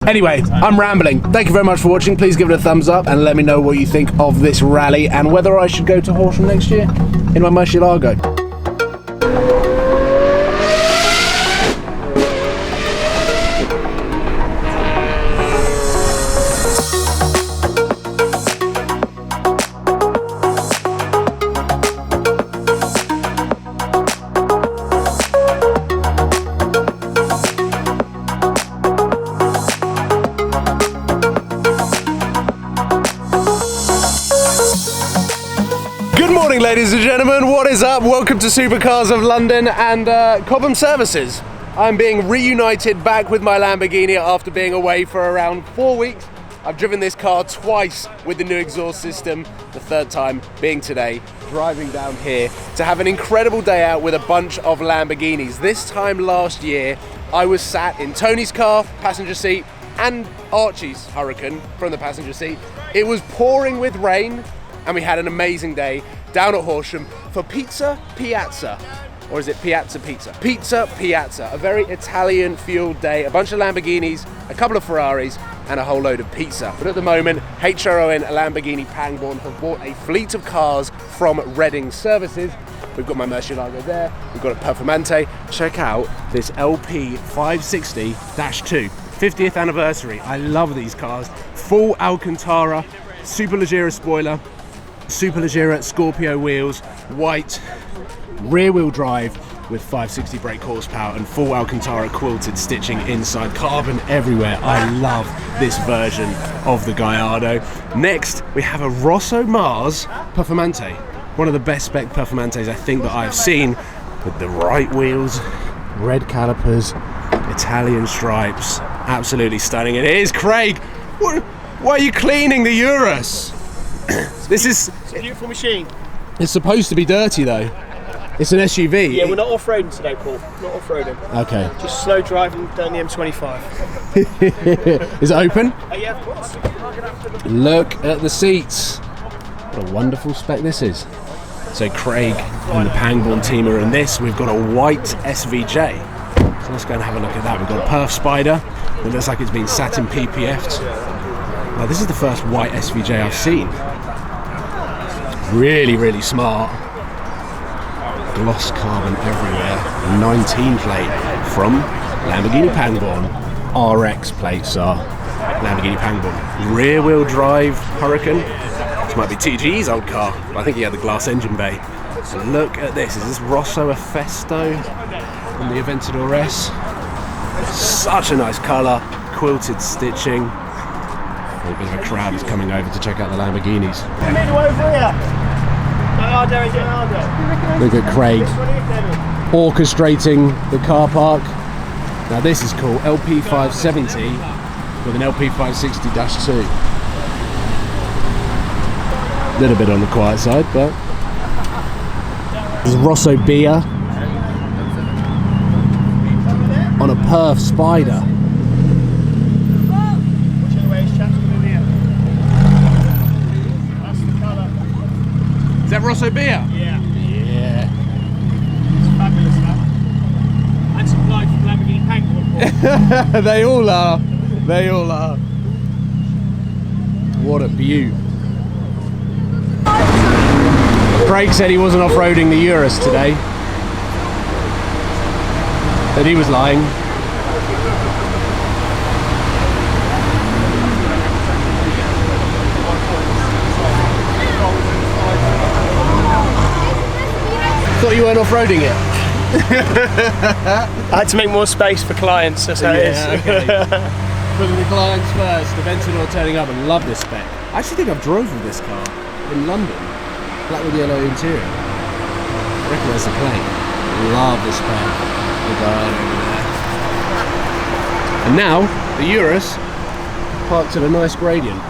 Anyway, I'm rambling. Thank you very much for watching. Please give it a thumbs up and let me know what you think of this rally and whether I should go to Horsham next year in my Murciélago. Ladies and gentlemen, what is up? Welcome to Supercars of London and Cobham Services. I'm being reunited back with my Lamborghini after being away for around 4 weeks. I've driven this car twice with the new exhaust system, the third time being today, driving down here to have an incredible day out with a bunch of Lamborghinis. This time last year, I was sat in Tony's car, passenger seat, and Archie's Hurricane from the passenger seat. It was pouring with rain, and we had an amazing day down at Horsham for Pizza Piazza, or is it Piazza Pizza? Pizza Piazza, a very Italian fueled day, a bunch of Lamborghinis, a couple of Ferraris, and a whole load of pizza. But at the moment, HRON Lamborghini Pangborn have bought a fleet of cars from Reading Services. We've got my Murciélago there, we've got a Performante. Check out this LP560-2, 50th anniversary. I love these cars. Full Alcantara, Superleggera spoiler, Superleggera Scorpio wheels, white, rear-wheel drive with 560 brake horsepower and full Alcantara quilted stitching inside, carbon everywhere. I love this version of the Gallardo. Next, we have a Rosso Mars Performante, one of the best spec Performantes I think that I've seen, with the right wheels, red calipers, Italian stripes, absolutely stunning. It is Craig. Why are you cleaning the Urus? This is a beautiful machine. It's supposed to be dirty though. It's an SUV. Yeah, we're not off-roading today, Paul. Not off-roading. Okay. Just slow driving down the M25. Is it open? Yeah, of course. Look at the seats. What a wonderful spec this is. So Craig and the Pangborn team are in this. We've got a white SVJ. So let's go and have a look at that. We've got a Perf Spider. It looks like it's been satin PPF'd. Now this is the first white SVJ I've seen. Really, really smart. Gloss carbon everywhere. 19 plate from Lamborghini Pangborn. RX plates are Lamborghini Pangborn. Rear wheel drive Hurricane. This might be TGE's old car, but I think he had the glass engine bay. So look at this. Is this Rosso Festo on the Aventador S? Such a nice colour. Quilted stitching. A bit of a crowd is coming over to check out the Lamborghinis. Look at Craig orchestrating the car park. Now this is cool, LP570 with an LP560-2. A little bit on the quiet side, but this is Rosso Beer on a Perf Spider. Is that Rosso Beer? Yeah. Yeah. It's fabulous, man. And supplied from Lamborghini Pangborn. They all are. They all are. What a beaut. Craig said he wasn't off-roading the Urus today. That he was lying. Thought you weren't off-roading it. I had to make more space for clients, that's how it is. Okay. Putting the clients first, Aventador turning up, and love this spec. I actually think I've drove with this car in London. Black with yellow interior. I recognise the plate. Love this spec. The guard over there. And now, the Urus parked at a nice gradient.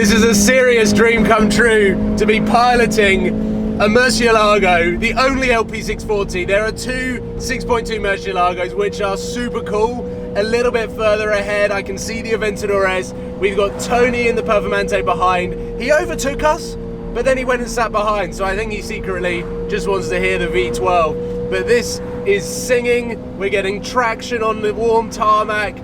This is a serious dream come true to be piloting a Murciélago, the only LP640. There are two 6.2 Murciélagos which are super cool. A little bit further ahead, I can see the Aventadores. We've got Tony in the Performante behind. He overtook us, but then he went and sat behind, so I think he secretly just wants to hear the V12. But this is singing, we're getting traction on the warm tarmac.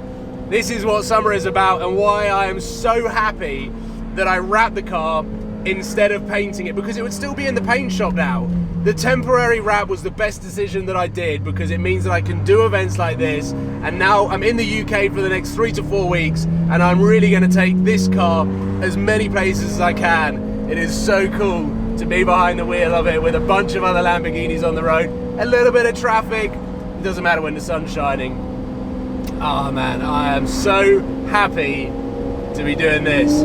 This is what summer is about, and why I am so happy that I wrapped the car instead of painting it, because it would still be in the paint shop now. The temporary wrap was the best decision that I did, because it means that I can do events like this, and now I'm in the UK for the next 3 to 4 weeks, and I'm really going to take this car as many places as I can. It is so cool to be behind the wheel of it with a bunch of other Lamborghinis on the road, a little bit of traffic, it doesn't matter when the sun's shining. Oh man, I am so happy to be doing this.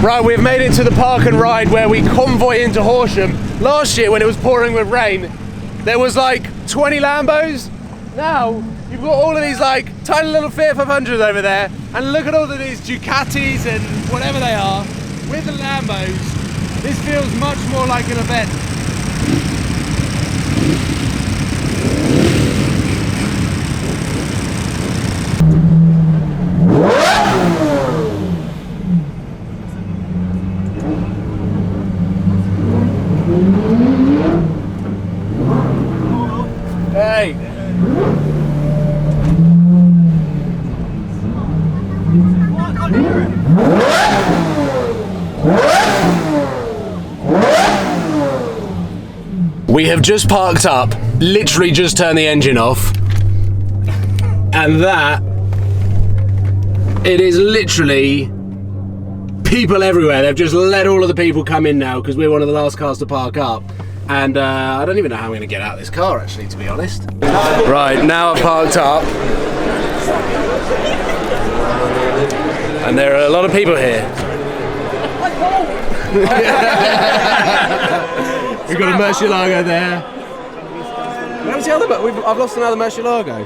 Right, we've made it to the park and ride where we convoy into Horsham. Last year when it was pouring with rain, there was like 20 Lambos. Now, you've got all of these like tiny little Fiat 500s over there, and look at all of these Ducatis and whatever they are. With the Lambos, this feels much more like an event. Hey! We have just parked up, literally just turned the engine off, and that, it is literally people everywhere. They've just let all of the people come in now because we're one of the last cars to park up. And I don't even know how I'm going to get out of this car, actually, to be honest. Right, now I've parked up. And there are a lot of people here. We've got a Murciélago there. Where was the other? I've lost another Murciélago.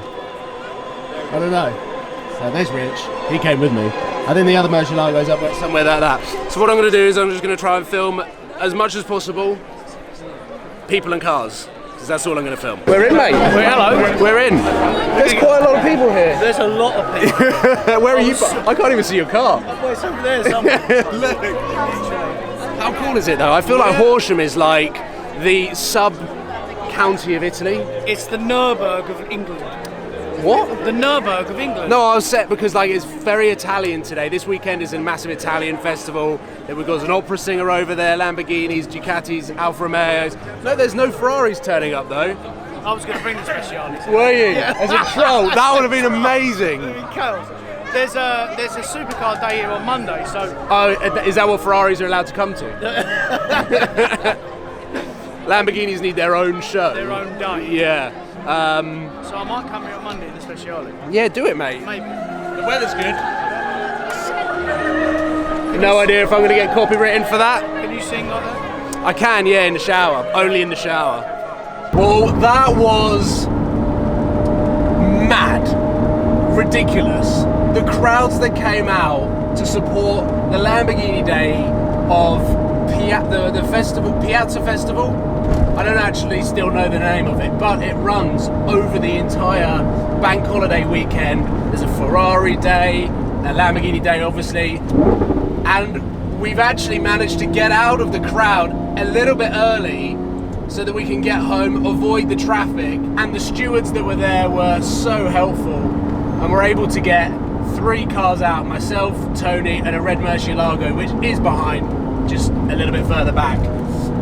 I don't know. So there's Rich. He came with me. I think the other Murciélago's up there somewhere like that. So what I'm going to do is I'm just going to try and film as much as possible people and cars, because that's all I'm going to film. We're in, mate. Hello. We're in. There's quite a lot of people here. There's a lot of people. Where are you? I can't even see your car. Well, it's over there somewhere. Look. How cool is it though? I feel like Horsham is like the sub-county of Italy. It's the Nuremberg of England. What? The Nuremberg of England. No, I was set because like it's very Italian today. This weekend is a massive Italian festival. We've got an opera singer over there, Lamborghinis, Ducatis, Alfa Romeos. No, there's no Ferraris turning up though. I was going to bring the speciality. Were you? Yeah. As a troll? That would have been amazing. There's a Supercars day here on Monday, so... Oh, is that what Ferraris are allowed to come to? Lamborghinis need their own show. Their own day. Yeah. So I might come here on Monday in the speciality. Yeah, do it, mate. Maybe. The weather's good. No idea if I'm going to get copywritten for that. Can you sing like that? I can, yeah, in the shower. Only in the shower. Well, that was mad. Ridiculous. The crowds that came out to support the Lamborghini Day of the festival, Piazza Festival. I don't actually still know the name of it, but it runs over the entire bank holiday weekend. There's a Ferrari Day, a Lamborghini Day obviously, and we've actually managed to get out of the crowd a little bit early so that we can get home, avoid the traffic, and the stewards that were there were so helpful, and we're able to get 3 cars out, myself, Tony, and a red Murciélago, which is behind, just a little bit further back.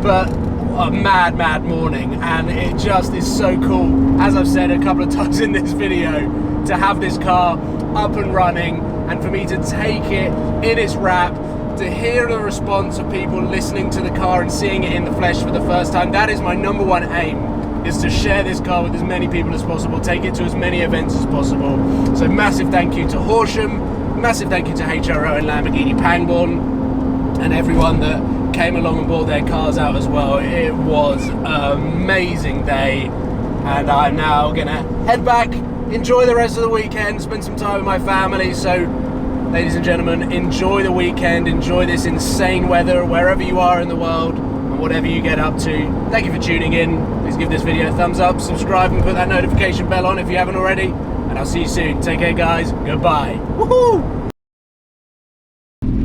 But a mad morning, and it just is so cool, as I've said a couple of times in this video, to have this car up and running, and for me to take it in its wrap, to hear the response of people listening to the car and seeing it in the flesh for the first time. That is my number one aim, is to share this car with as many people as possible, take it to as many events as possible. So massive thank you to Horsham, massive thank you to HRO and Lamborghini Pangborn, and everyone that came along and brought their cars out as well. It was an amazing day, and I'm now gonna head back enjoy the rest of the weekend, spend some time with my family. So, ladies and gentlemen, enjoy the weekend, enjoy this insane weather wherever you are in the world and whatever you get up to. Thank you for tuning in. Please give this video a thumbs up, subscribe and put that notification bell on if you haven't already. And I'll see you soon. Take care, guys. Goodbye. Woohoo!